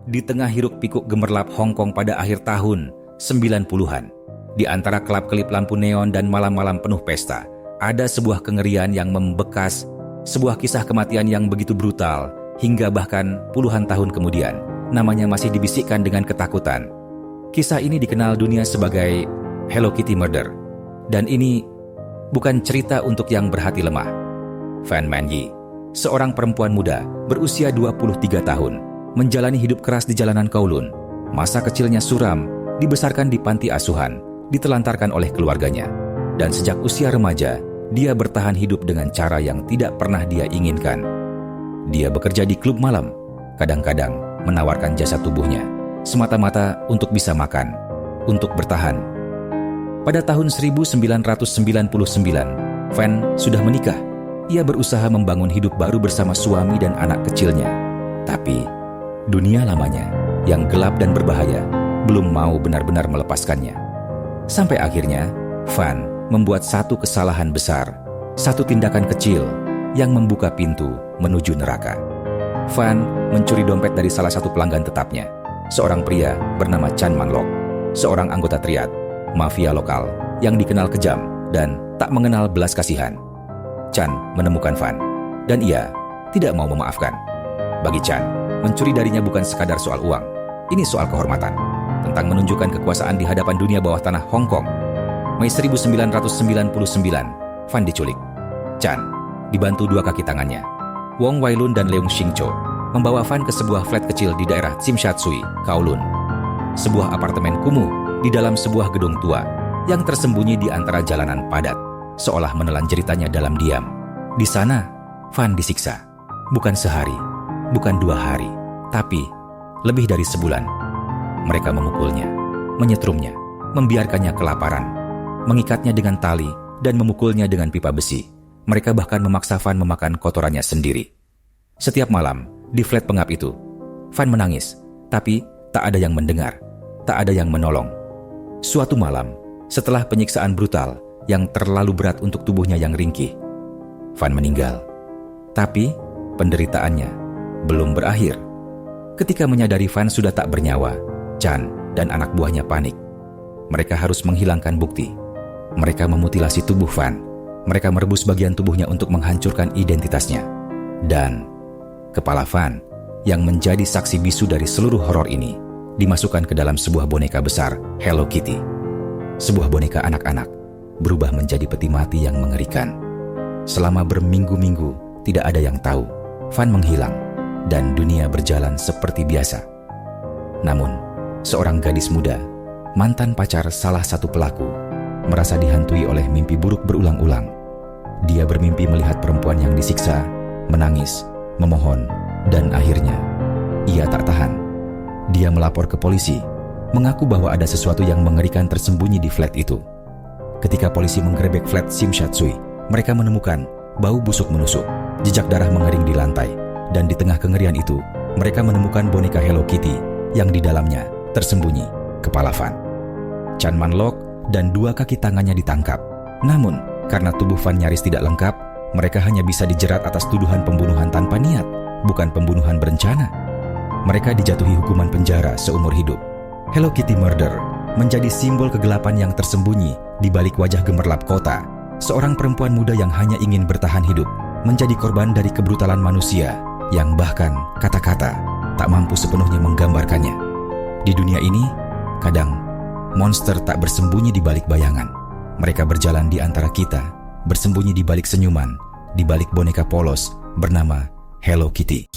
Di tengah hiruk-pikuk gemerlap Hong Kong pada akhir tahun 90-an, di antara kelap-kelip lampu neon dan malam-malam penuh pesta, ada sebuah kengerian yang membekas, sebuah kisah kematian yang begitu brutal, hingga bahkan puluhan tahun kemudian, namanya masih dibisikkan dengan ketakutan. Kisah ini dikenal dunia sebagai Hello Kitty Murder. Dan ini bukan cerita untuk yang berhati lemah. Fan Man-yi, seorang perempuan muda berusia 23 tahun, menjalani hidup keras di jalanan Kowloon. Masa kecilnya suram, dibesarkan di panti asuhan, ditelantarkan oleh keluarganya. Dan sejak usia remaja, dia bertahan hidup dengan cara yang tidak pernah dia inginkan. Dia bekerja di klub malam, kadang-kadang menawarkan jasa tubuhnya, semata-mata untuk bisa makan, untuk bertahan. Pada tahun 1999, Fan sudah menikah. Ia berusaha membangun hidup baru bersama suami dan anak kecilnya. Tapi, dunia lamanya, yang gelap dan berbahaya, belum mau benar-benar melepaskannya. Sampai akhirnya, Fan membuat satu kesalahan besar, satu tindakan kecil yang membuka pintu menuju neraka. Fan mencuri dompet dari salah satu pelanggan tetapnya, seorang pria bernama Chan Man-lok, seorang anggota triad, mafia lokal yang dikenal kejam dan tak mengenal belas kasihan. Chan menemukan Fan, dan ia tidak mau memaafkan. Bagi Chan, mencuri darinya bukan sekadar soal uang, ini soal kehormatan, tentang menunjukkan kekuasaan di hadapan dunia bawah tanah Hong Kong. Mei 1999, Fan diculik. Chan dibantu dua kaki tangannya, Wong Wailun dan Leung Shingcho, membawa Fan ke sebuah flat kecil di daerah Tsim Sha Tsui, Kowloon. Sebuah apartemen kumuh di dalam sebuah gedung tua yang tersembunyi di antara jalanan padat, seolah menelan jeritanya dalam diam. Di sana, Fan disiksa. Bukan sehari, bukan 2 hari, tapi lebih dari sebulan. Mereka memukulnya, menyetrumnya, membiarkannya kelaparan, mengikatnya dengan tali, dan memukulnya dengan pipa besi. Mereka bahkan memaksa Fan memakan kotorannya sendiri. Setiap malam, di flat pengap itu, Fan menangis, tapi tak ada yang mendengar, tak ada yang menolong. Suatu malam, setelah penyiksaan brutal yang terlalu berat untuk tubuhnya yang ringkih, Fan meninggal. Tapi penderitaannya belum berakhir. Ketika menyadari Fan sudah tak bernyawa, Chan dan anak buahnya panik. Mereka harus menghilangkan bukti. Mereka memutilasi tubuh Fan. Mereka merebus bagian tubuhnya untuk menghancurkan identitasnya. Dan kepala Fan, yang menjadi saksi bisu dari seluruh horor ini, dimasukkan ke dalam sebuah boneka besar Hello Kitty. Sebuah boneka anak-anak berubah menjadi peti mati yang mengerikan. Selama berminggu-minggu, tidak ada yang tahu. Fan menghilang, dan dunia berjalan seperti biasa. Namun, seorang gadis muda, mantan pacar salah satu pelaku, merasa dihantui oleh mimpi buruk berulang-ulang. Dia bermimpi melihat perempuan yang disiksa, menangis, memohon, dan akhirnya, ia tak tahan. Dia melapor ke polisi, mengaku bahwa ada sesuatu yang mengerikan tersembunyi di flat itu. Ketika polisi menggerebek flat Tsim Sha Tsui, mereka menemukan bau busuk menusuk, jejak darah mengering di lantai, dan di tengah kengerian itu, mereka menemukan boneka Hello Kitty yang di dalamnya tersembunyi kepala Fan. Chan Man-lok dan 2 kaki tangannya ditangkap. Namun, karena tubuh Fan nyaris tidak lengkap, mereka hanya bisa dijerat atas tuduhan pembunuhan tanpa niat, bukan pembunuhan berencana. Mereka dijatuhi hukuman penjara seumur hidup. Hello Kitty Murder menjadi simbol kegelapan yang tersembunyi di balik wajah gemerlap kota. Seorang perempuan muda yang hanya ingin bertahan hidup, menjadi korban dari kebrutalan manusia yang bahkan kata-kata tak mampu sepenuhnya menggambarkannya. Di dunia ini, kadang monster tak bersembunyi di balik bayangan. Mereka berjalan di antara kita, bersembunyi di balik senyuman, di balik boneka polos bernama Hello Kitty.